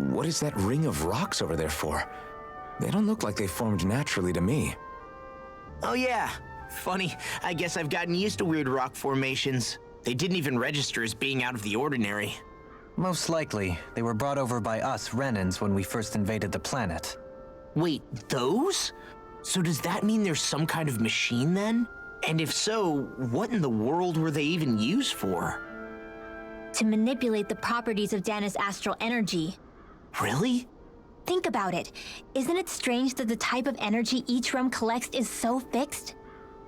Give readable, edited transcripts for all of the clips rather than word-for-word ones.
what is that ring of rocks over there for? They don't look like they formed naturally to me. Oh yeah, funny. I guess I've gotten used to weird rock formations. They didn't even register as being out of the ordinary. Most likely, they were brought over by us Renans when we first invaded the planet. Wait, those? So does that mean there's some kind of machine then? And if so, what in the world were they even used for? To manipulate the properties of Dana's astral energy. Really? Think about it. Isn't it strange that the type of energy each realm collects is so fixed?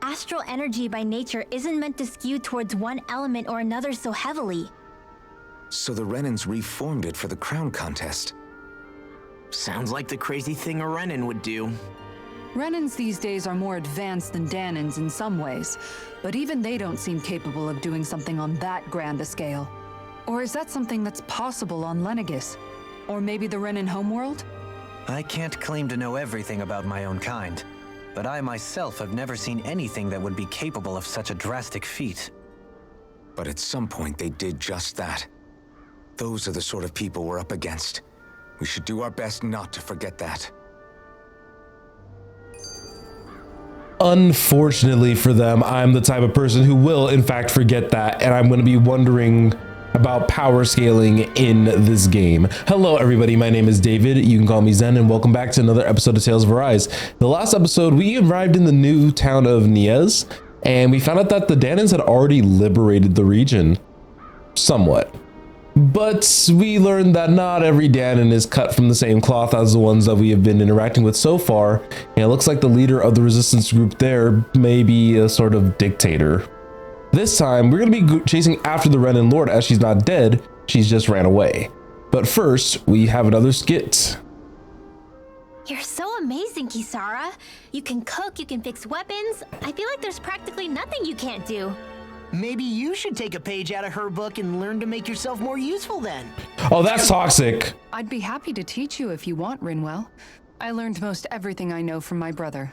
Astral energy by nature isn't meant to skew towards one element or another so heavily. So the Renans reformed it for the crown contest. Sounds like the crazy thing a Renan would do. Renans these days are more advanced than Danans in some ways, but even they don't seem capable of doing something on that grand a scale. Or is that something that's possible on Lenegis? Or maybe the Renan homeworld? I can't claim to know everything about my own kind, but I myself have never seen anything that would be capable of such a drastic feat. But at some point they did just that. Those are the sort of people we're up against. We should do our best not to forget that. Unfortunately for them, I'm the type of person who will in fact forget that, and I'm going to be wondering about power scaling in this game. Hello everybody, my name is David, you can call me Zen, and welcome back to another episode of Tales of Arise. The last episode, we arrived in the new town of Niez, and we found out that the Danans had already liberated the region. Somewhat. But we learned that not every Danan is cut from the same cloth as the ones that we have been interacting with so far, and it looks like the leader of the resistance group there may be a sort of dictator. This time, we're going to be chasing after the Renan Lord as she's not dead, she's just ran away. But first, we have another skit. You're so amazing, Kisara. You can cook, you can fix weapons. I feel like there's practically nothing you can't do. Maybe you should take a page out of her book and learn to make yourself more useful then. Oh, that's toxic. I'd be happy to teach you if you want, Rinwell. I learned most everything I know from my brother.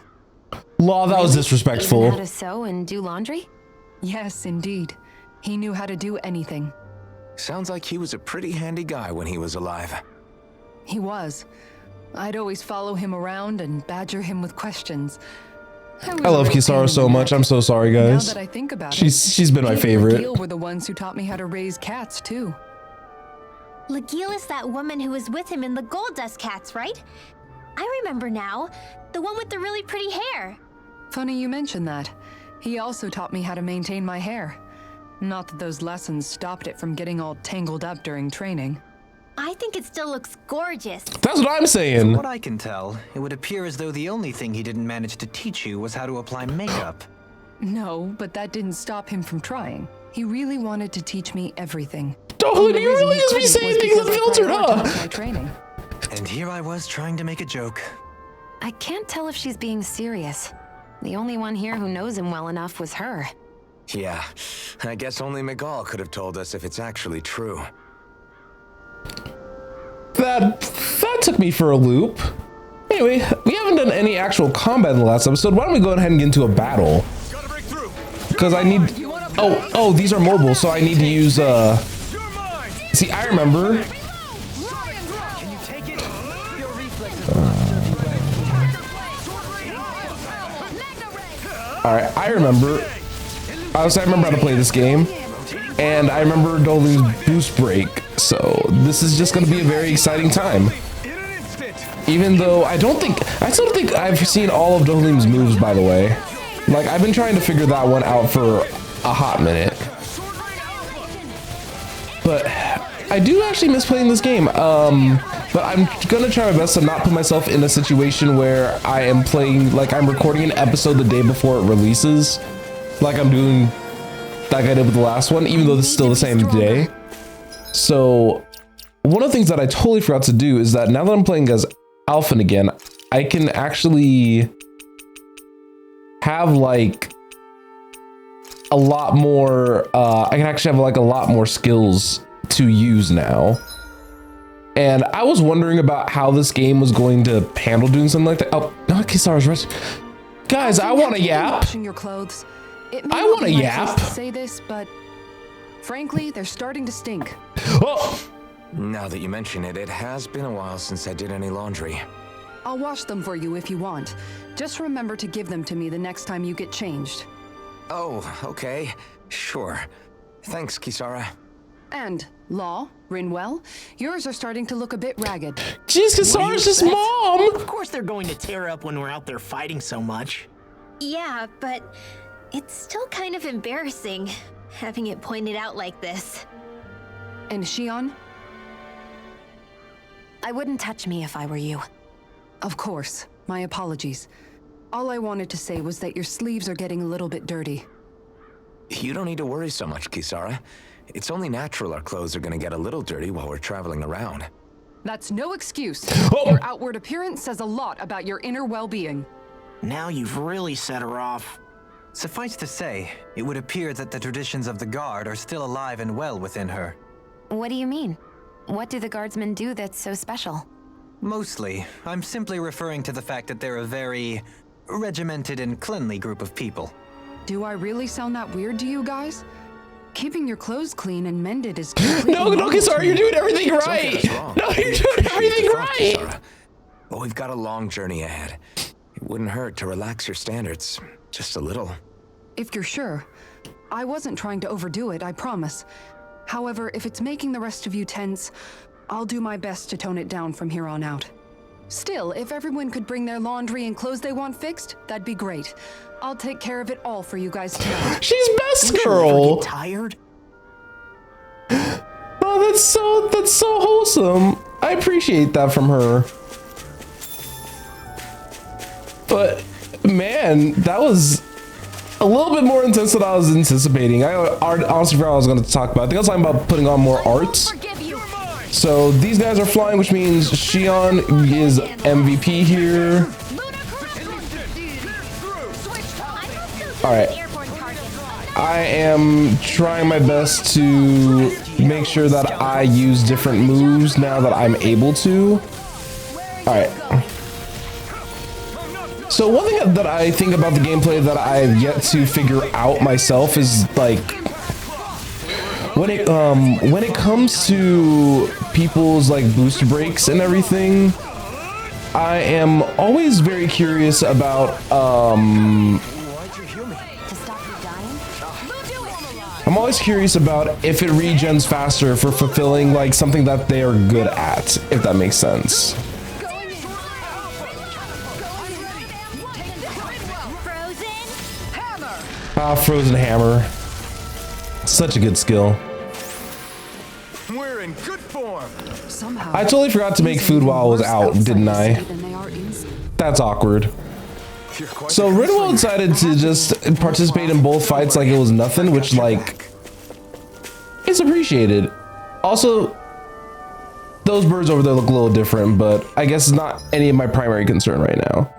Law, that was Even disrespectful. how to sew and do laundry? Yes, indeed. He knew how to do anything. Sounds like he was a pretty handy guy when he was alive. He was. I'd always follow him around and badger him with questions. I love Kisara so much. I'm so sorry, guys. Now that I think about She's been my Kate and favorite. Legil were the ones who taught me how to raise cats too. Legil is that woman who was with him in the Gold Dust Cats, right? I remember now. The one with the really pretty hair. Funny you mention that. He also taught me how to maintain my hair. Not that those lessons stopped it from getting all tangled up during training. I think it still looks gorgeous. That's what I'm saying. From what I can tell, it would appear as though the only thing he didn't manage to teach you was how to apply makeup. No, but that didn't stop him from trying. He really wanted to teach me everything. Oh, And the you reason really he just be couldn't saying was things because I unfiltered, huh? prioritized my training. And here I was trying to make a joke. I can't tell if she's being serious. The only one here who knows him well enough was her. Yeah, I guess only Miguel could have told us if it's actually true. That took me for a loop. Anyway, we haven't done any actual combat in the last episode. Why don't we go ahead and get into a battle? Because I need... Oh, these are mobile, so I need to use... See, I remember... Alright, I remember how to play this game, and I remember Dolin's boost break, so this is just going to be a very exciting time. Even though I still don't think I've seen all of Dolin's moves, by the way. Like, I've been trying to figure that one out for a hot minute. But I do actually miss playing this game. But I'm gonna try my best to not put myself in a situation where I am playing, like I'm recording an episode the day before it releases, like I'm doing, like I did with the last one, even though this is still the same day. So one of the things that I totally forgot to do is that now that I'm playing as Alphen again, I can actually have like a lot more, I can actually have like a lot more skills to use now. And I was wondering about how this game was going to handle doing something like that. Oh, Kisara's right. Guys, I want a yap. Washing your clothes. I want a yap. To say this, but frankly, they're starting to stink. Oh, Now that you mention it, it has been a while since I did any laundry. I'll wash them for you if you want. Just remember to give them to me the next time you get changed. Oh, okay. Sure. Thanks, Kisara. And, Law, Rinwell, yours are starting to look a bit ragged. Jeez, Kisara's just mom! Of course they're going to tear up when we're out there fighting so much. Yeah, but it's still kind of embarrassing having it pointed out like this. And Shion? I wouldn't touch me if I were you. Of course. My apologies. All I wanted to say was that your sleeves are getting a little bit dirty. You don't need to worry so much, Kisara. It's only natural our clothes are gonna get a little dirty while we're traveling around. That's no excuse. Oh. Your outward appearance says a lot about your inner well-being. Now you've really set her off. Suffice to say, it would appear that the traditions of the Guard are still alive and well within her. What do you mean? What do the guardsmen do that's so special? Mostly, I'm simply referring to the fact that they're a very regimented and cleanly group of people. Do I really sound that weird to you guys? Keeping your clothes clean and mended is completely No, normal Kisara, to you're me. doing everything Don't get right! us wrong. No, you're We doing appreciate everything the thought, right! Kisara. But we've got a long journey ahead. It wouldn't hurt to relax your standards, just a little. If you're sure. I wasn't trying to overdo it, I promise. However, if it's making the rest of you tense, I'll do my best to tone it down from here on out. Still, if everyone could bring their laundry and clothes they want fixed, that'd be great. I'll take care of it all for you guys tonight. She's best Don't you girl! ever get tired? Oh, that's so wholesome. I appreciate that from her. But man, that was a little bit more intense than I was anticipating. I honestly forgot what I was going to talk about. I think I was talking about putting on more arts. So these guys are flying, which means Shion is MVP here. All right. I am trying my best to make sure that I use different moves now that I'm able to. All right. So one thing that I think about the gameplay that I've yet to figure out myself is like when it comes to people's like boost breaks and everything, I am always very curious about I'm always curious about if it regens faster for fulfilling like something that they are good at, if that makes sense. Frozen hammer. Such a good skill. We're in good form. Somehow, I totally forgot to make food while I was out, didn't I? That's awkward. So Rinwell decided to just participate in both fights like it was nothing, which like is appreciated. Also, those birds over there look a little different, but I guess it's not any of my primary concern right now.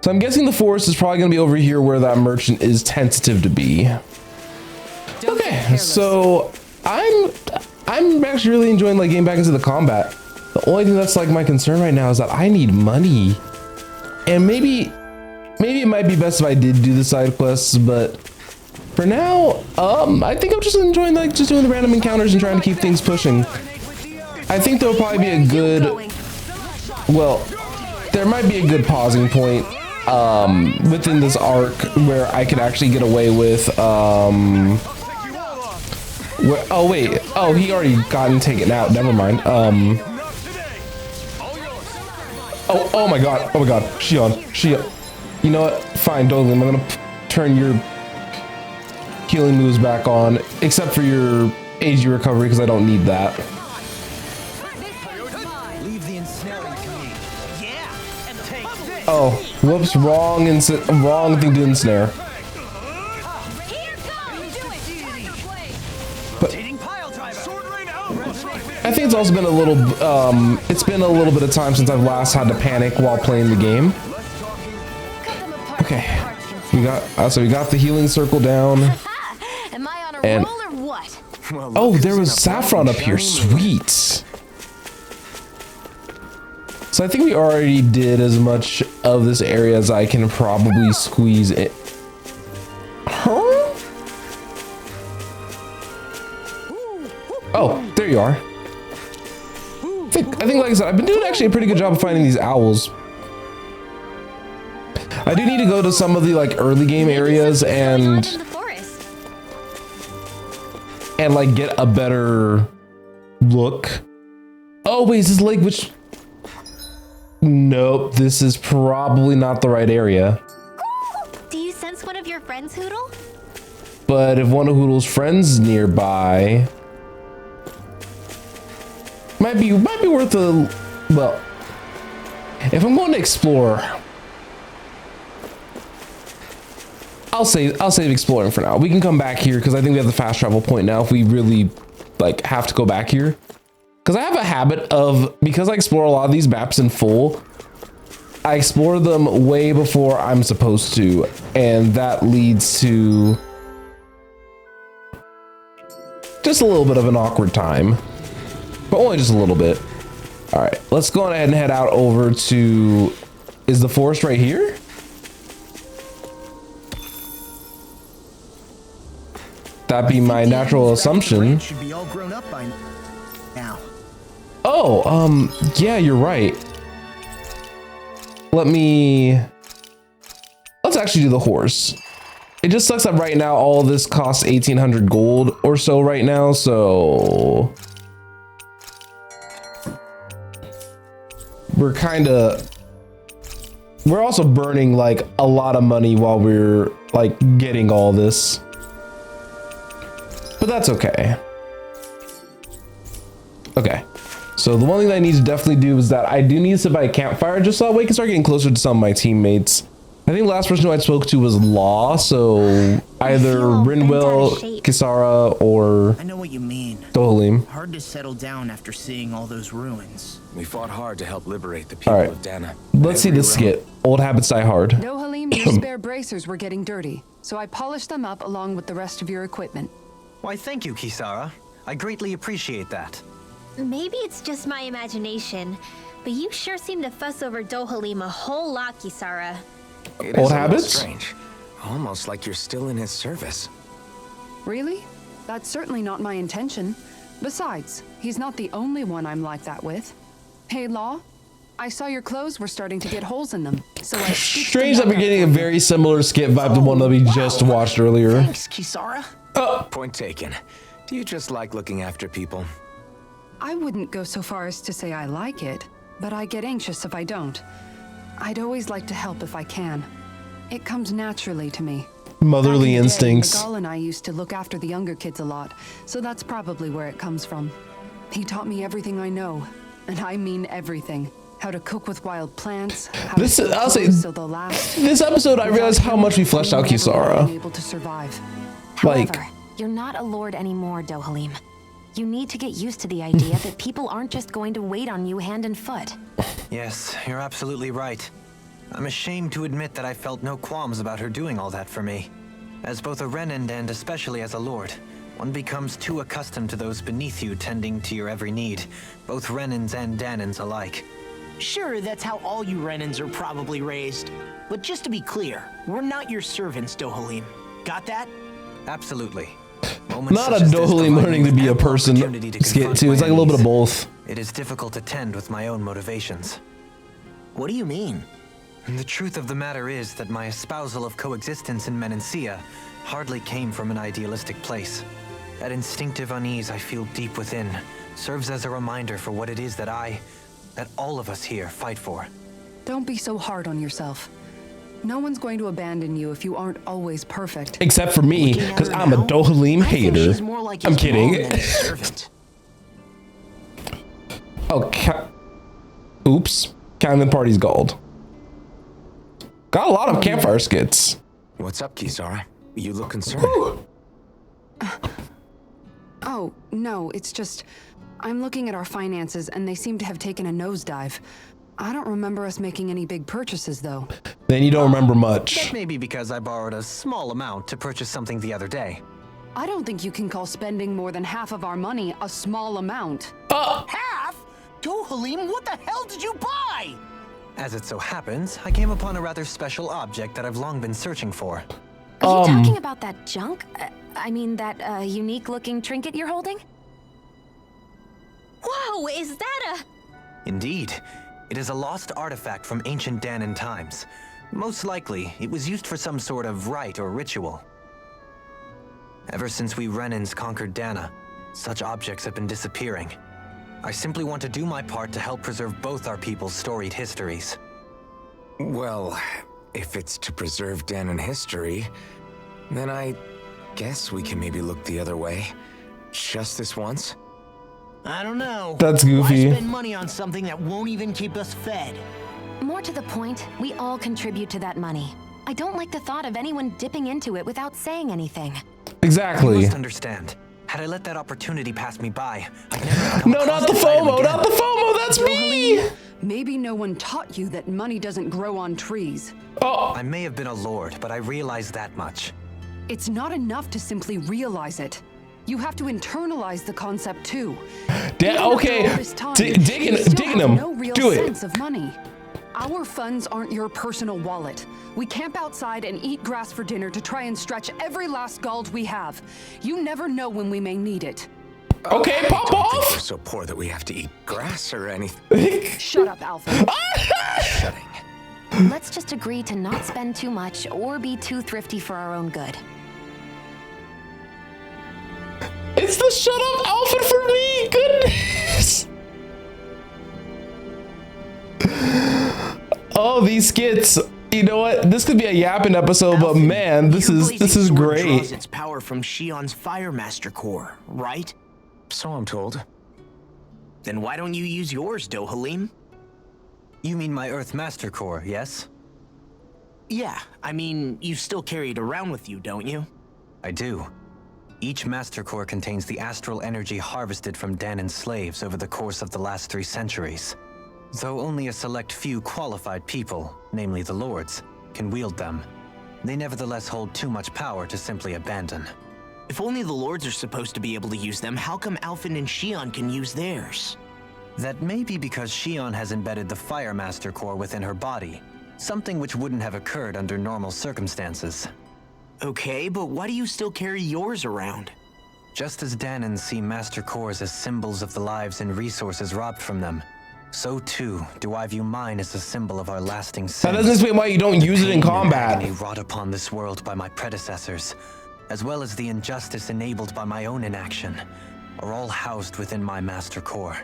So I'm guessing the forest is probably gonna be over here where that merchant is tentative to be. Okay, so I'm actually really enjoying like getting back into the combat. The only thing that's like my concern right now is that I need money. And maybe it might be best if I did do the side quests, but for now, I think I'm just enjoying like just doing the random encounters and trying to keep things pushing. I think there'll probably be a good, well, there might be a good pausing point within this arc where I could actually get away with oh wait, oh, he already gotten taken out, never mind. Oh my god, Shion, you know what, fine, Doglin, I'm gonna turn your healing moves back on, except for your AG recovery, because I don't need that. Oh, whoops, wrong thing to ensnare. But I think it's also been a little, it's been a little bit of time since I've last had to panic while playing the game. Okay, we got the healing circle down. Am I on a And- roll or what? Oh, there was saffron up here, sweet. So I think we already did as much of this area as I can probably squeeze it. Huh? Oh, there you are. think, like I said, I've been doing actually a pretty good job of finding these owls. I do need to go to some of the like early game areas and like get a better look. Oh wait, is this lake which? Nope, this is probably not the right area. Do you sense one of your friends, Hoodle? But if one of Hoodle's friends nearby, might be worth a, well, if I'm going to explore, I'll save exploring for now. We can come back here because I think we have the fast travel point now if we really like have to go back here. Because I have a habit of, because I explore a lot of these maps in full, I explore them way before I'm supposed to, and that leads to just a little bit of an awkward time, but only just a little bit. All right, let's go ahead and head out over to, is the forest right here? That'd be my natural assumption. Should be all grown up by now. Oh, yeah, you're right. Let's actually do the horse. It just sucks that right now all this costs 1,800 gold or so right now, so we're also burning like a lot of money while we're like getting all this, but that's okay. Okay. So the one thing that I need to definitely do is that I do need to sit by a campfire just so that way I can start getting closer to some of my teammates. I think the last person who I spoke to was Law, so either Rinwell, Kisara, or I know what you mean. Dohalim. Hard to settle down after seeing all those ruins. We fought hard to help liberate the people All right. of Dana. Let's see this skit. Old habits die hard. Dohalim, your spare bracers were getting dirty, so I polished them up along with the rest of your equipment. Why, thank you, Kisara. I greatly appreciate that. Maybe it's just my imagination, but you sure seem to fuss over Dohalim a whole lot, Kisara. It Old is a little habits? strange. Almost like you're still in his service. Really? That's certainly not my intention. Besides, he's not the only one I'm like that with. Hey, Law, I saw your clothes were starting to get holes in them, so I stitched Strange that them we're getting a very similar skit vibe to one that we just watched earlier. Thanks, Kisara. Point taken. Do you just like looking after people? I wouldn't go so far as to say I like it, but I get anxious if I don't. I'd always like to help if I can. It comes naturally to me. Motherly Back in the day, instincts. Miguel and I used to look after the younger kids a lot, so that's probably where it comes from. He taught me everything I know, and I mean everything. How to cook with wild plants, how This to is, sew I'll say, clothes so they'll last. this episode I realized how much we fleshed out Kisara. Able to survive. Like, However, you're not a lord anymore, Dohalim. You need to get used to the idea that people aren't just going to wait on you hand and foot. Yes, you're absolutely right. I'm ashamed to admit that I felt no qualms about her doing all that for me. As both a Renan and especially as a lord, one becomes too accustomed to those beneath you tending to your every need, both Renans and Danans alike. Sure, that's how all you Renans are probably raised. But just to be clear, we're not your servants, Dohalim. Got that? Absolutely. not a Dohalim learning to be a person skit too. It's like a little bit of both. It is difficult to tend with my own motivations. What do you mean? And the truth of the matter is that my espousal of coexistence in Menancia hardly came from an idealistic place. That instinctive unease I feel deep within serves as a reminder for what it is that all of us here fight for. Don't be so hard on yourself. No one's going to abandon you if you aren't always perfect. Except for me, because I'm a Dohalim hater. I'm kidding. Oh, oops. Counting the party's gold. Got a lot of campfire skits. What's up, Kisara? You look concerned. Oh, no, it's just... I'm looking at our finances and they seem to have taken a nosedive. I don't remember us making any big purchases, though. Then you don't remember much. That may be because I borrowed a small amount to purchase something the other day. I don't think you can call spending more than half of our money a small amount. Half? Dohalim, what the hell did you buy? As it so happens, I came upon a rather special object that I've long been searching for. Are you talking about that junk? I mean, that unique-looking trinket you're holding? Whoa, is that a... Indeed. It is a lost artifact from ancient Danon times. Most likely, it was used for some sort of rite or ritual. Ever since we Renans conquered Dana, such objects have been disappearing. I simply want to do my part to help preserve both our people's storied histories. Well, if it's to preserve Danon history, then I guess we can maybe look the other way. Just this once? I don't know. That's goofy. Why spend money on something that won't even keep us fed? More to the point, we all contribute to that money. I don't like the thought of anyone dipping into it without saying anything. Exactly. You must understand. Had I let that opportunity pass me by, I'd never have come No, across not the this item FOMO, again. not the FOMO, that's me! Maybe no one taught you that money doesn't grow on trees. Oh, I may have been a lord, but I realize that much. It's not enough to simply realize it. You have to internalize the concept too. Even after okay, all this time, digging you still digging have him. no real Do it. sense of money. Our funds aren't your personal wallet. We camp outside and eat grass for dinner to try and stretch every last gold we have. You never know when we may need it. Okay, pop Don't think off! we're so poor that we have to eat grass or anything. Shut up, Alpha. Shutting. Let's just agree to not spend too much or be too thrifty for our own good. It's the shut up outfit for me, goodness! Oh, these skits. You know what? This could be a yapping episode, but man, this Your is blazing sword great. draws its power from Shion's Fire Master core, right? So I'm told. Then why don't you use yours, Dohalim? You mean my Earth Master Core, yes? Yeah, I mean, you still carry it around with you, don't you? I do. Each Master Core contains the astral energy harvested from Danon's slaves over the course of the last 3 centuries. Though only a select few qualified people, namely the Lords, can wield them, they nevertheless hold too much power to simply abandon. If only the Lords are supposed to be able to use them, how come Alphen and Shion can use theirs? That may be because Shion has embedded the Fire Master Core within her body, something which wouldn't have occurred under normal circumstances. Okay, but why do you still carry yours around? Just as Danons see Master Cores as symbols of the lives and resources robbed from them, so too do I view mine as a symbol of our lasting That sins. doesn't explain why you don't use it in The pain and combat. agony wrought upon this world by my predecessors, as well as the injustice enabled by my own inaction, are all housed within my Master Core.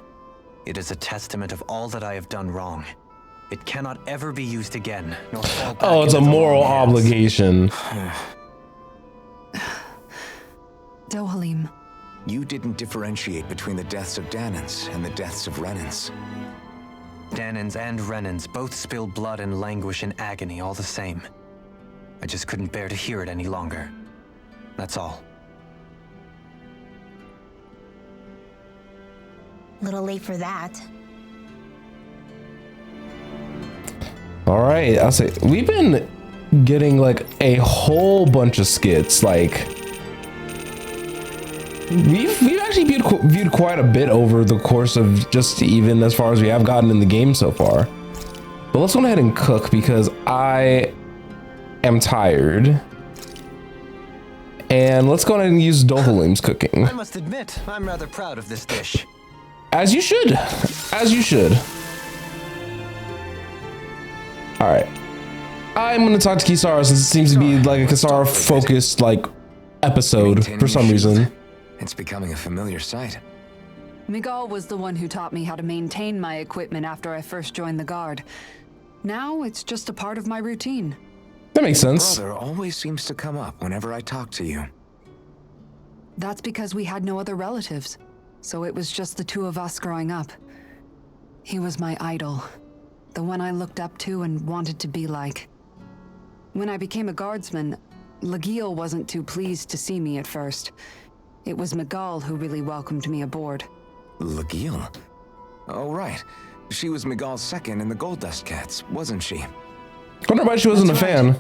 It is a testament of all that I have done wrong. It cannot ever be used again, nor fall back Oh, it's a into the moral wrong hands. obligation. Dohalim, You didn't differentiate between the deaths of Danons and the deaths of Renans. Danons and Renans both spill blood and languish in agony all the same. I just couldn't bear to hear it any longer. That's all. Little late for that. All right, I'll say we've been getting like a whole bunch of skits. Like we've actually viewed quite a bit over the course of just even as far as we have gotten in the game so far. But let's go ahead and cook because I am tired. And let's go ahead and use Dohalim's cooking. I must admit, I'm rather proud of this dish. As you should. As you should. All right. I'm going to talk to Kisara since it seems to be like a Kisara focused like episode Maintaining for some the reason. shield. It's becoming a familiar sight. Miguel was the one who taught me how to maintain my equipment after I first joined the Guard. Now it's just a part of my routine. That makes sense. Brother always seems to come up whenever I talk to you. That's because we had no other relatives, so it was just the two of us growing up. He was my idol, the one I looked up to and wanted to be like. When I became a guardsman, Lagiel wasn't too pleased to see me at first. It was Miguel who really welcomed me aboard. Lagiel? Oh, right. She was Miguel's second in the Gold Dust Cats, wasn't she? Wonder why she wasn't That's a fan.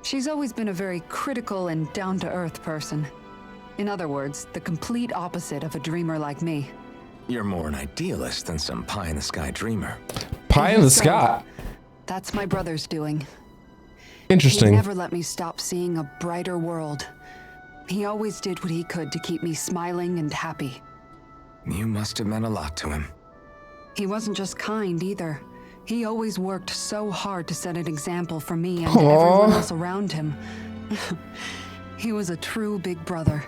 She's always been a very critical and down-to-earth person. In other words, the complete opposite of a dreamer like me. You're more an idealist than some pie-in-the-sky dreamer. Pie in the So, sky. That's my brother's doing. He Interesting. never let me stop seeing a brighter world. He always did what he could to keep me smiling and happy. You must have meant a lot to him. He wasn't just kind either. He always worked so hard to set an example for me and Aww. everyone else around him. He was a true big brother.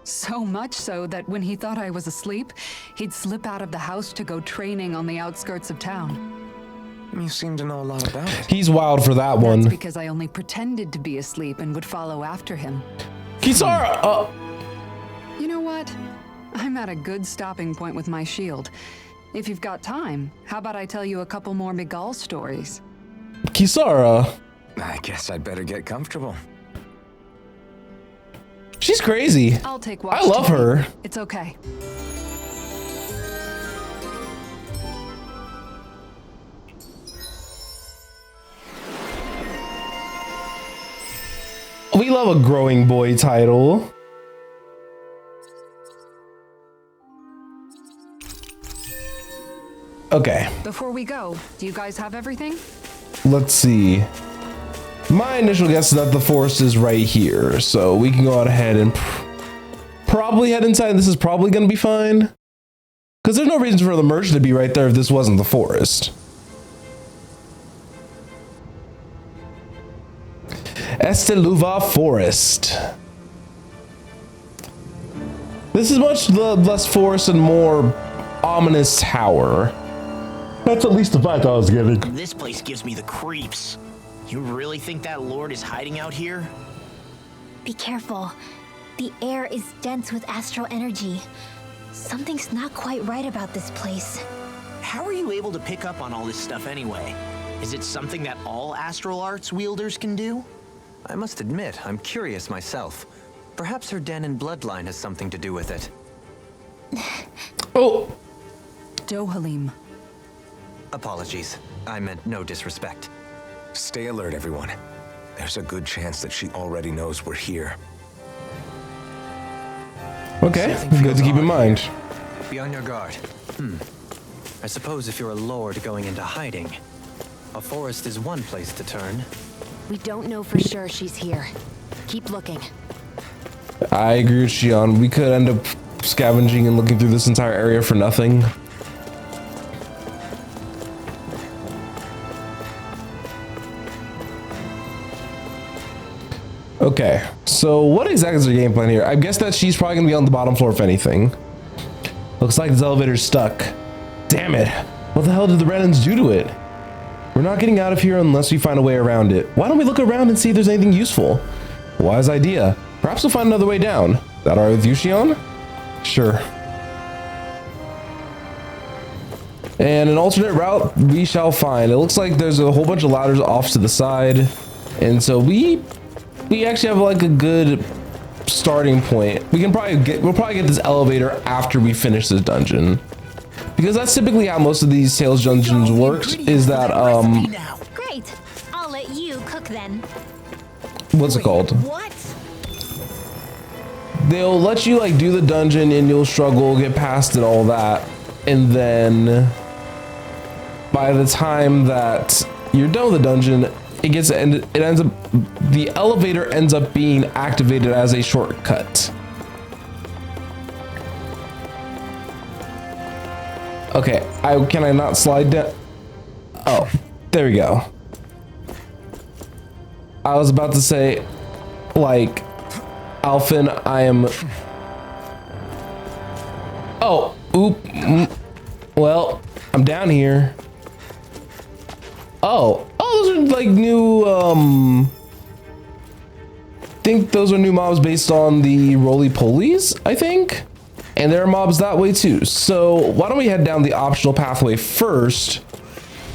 So much so that when he thought I was asleep, he'd slip out of the house to go training on the outskirts of town. You seem to know a lot about it. He's wild for that one. That's because I only pretended to be asleep and would follow after him. Kisara! You know what? I'm at a good stopping point with my shield. If you've got time, how about I tell you a couple more Miguel stories? Kisara. I guess I'd better get comfortable. She's crazy. I'll take watch I love tonight. her. It's okay. We love a growing boy title. Okay, Before we go, do you guys have everything? let's see. My initial guess is that the forest is right here, so we can go out ahead and probably head inside. This is probably going to be fine. Because there's no reason for the merchant to be right there if this wasn't the forest. Esteluva Forest. This is much less forest and more ominous tower. That's at least the vibe I was getting. This place gives me the creeps. You really think that lord is hiding out here? Be careful. The air is dense with astral energy. Something's not quite right about this place. How are you able to pick up on all this stuff anyway? Is it something that all astral arts wielders can do? I must admit, I'm curious myself. Perhaps her Danon bloodline has something to do with it. Oh, Dohalim. Apologies. I meant no disrespect. Stay alert, everyone. There's a good chance that she already knows we're here. okay. Something Good feels to keep in odd mind. here. Be on your guard. I suppose if you're a lord going into hiding, a forest is one place to turn. We don't know for sure she's here. Keep looking. I agree with Shion. We could end up scavenging and looking through this entire area for nothing. Okay, so what exactly is the game plan here? I guess that she's probably gonna be on the bottom floor if anything. Looks like this elevator's stuck. Damn it. What the hell did the Renans do to it? We're not getting out of here unless we find a way around it. Why don't we look around and see if there's anything useful? Wise idea. Perhaps we'll find another way down. That alright with you, Shion? Sure. And an alternate route we shall find. It looks like there's a whole bunch of ladders off to the side. And so we actually have like a good starting point. We'll probably get this elevator after we finish this dungeon. Because that's typically how most of these Tales dungeons works, is that Great. I'll let you cook then. what's it called? What? They'll let you like do the dungeon and you'll struggle, get past it, all that. And then by the time that you're done with the dungeon, the elevator ends up being activated as a shortcut. Okay, can I not slide down? Oh, there we go. I was about to say, like, Alphen, I am. Oh, well, I'm down here. Oh, those are like new, I think those are new mobs based on the roly-polies, I think. And there are mobs that way too. So why don't we head down the optional pathway first,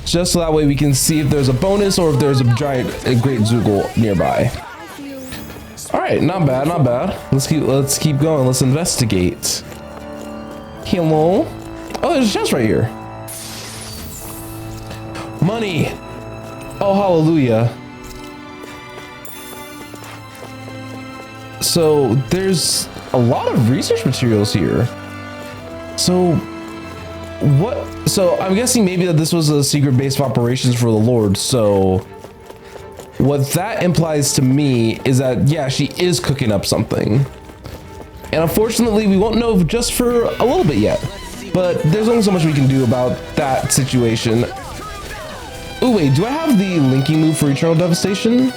just so that way we can see if there's a bonus or if there's a great Zoogle nearby. All right, not bad, not bad. Let's keep going. Let's investigate. Hello. Oh, there's a chest right here. Money. Oh, hallelujah. So there's a lot of research materials here. So I'm guessing maybe that this was a secret base of operations for the Lord. So what that implies to me is that, yeah, she is cooking up something. And unfortunately, we won't know just for a little bit yet. Let's see but there's only so much we can do about that situation. Oh wait, do I have the linking move for Eternal Devastation?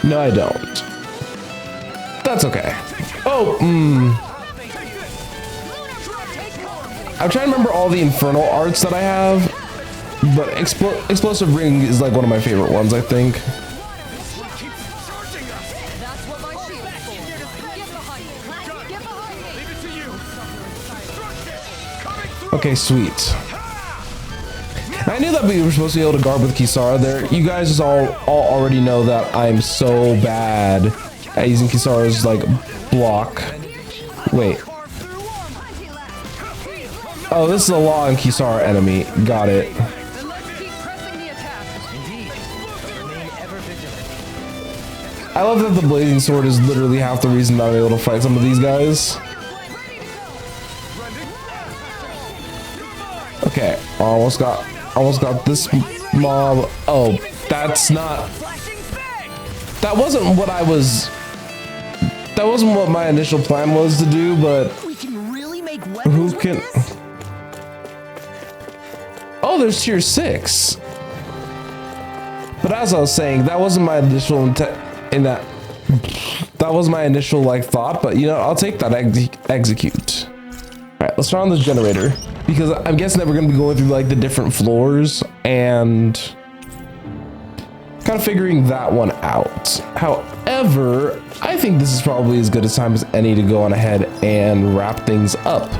No, I don't. That's okay. Oh, I'm trying to remember all the Infernal arts that I have, but Explosive Ring is like one of my favorite ones, I think. Okay, sweet. I knew that we were supposed to be able to guard with Kisara there. You guys just all already know that I'm so bad at using Kisara's like block. Wait. Oh, this is a long Kisara enemy. Got it. I love that the Blazing Sword is literally half the reason that I'm able to fight some of these guys. Okay, almost got this mob. Oh, that's not. That wasn't what I was. That wasn't what my initial plan was to do, but We can really make who can? Oh, there's tier 6. But as I was saying, that wasn't my initial intent. That was my initial like thought. But you know, I'll take that execute. All right, let's try on this generator, because I'm guessing that we're going to be going through like the different floors and kind of figuring that one out. However, I think this is probably as good a time as any to go on ahead and wrap things up.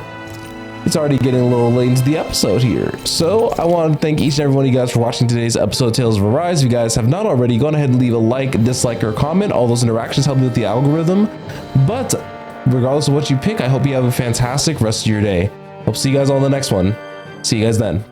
It's already getting a little late into the episode here. So I want to thank each and every one of you guys for watching today's episode of Tales of Arise. If you guys have not already, go ahead and leave a like, dislike, or comment. All those interactions help me with the algorithm. But regardless of what you pick, I hope you have a fantastic rest of your day. Hope to see you guys on the next one. See you guys then.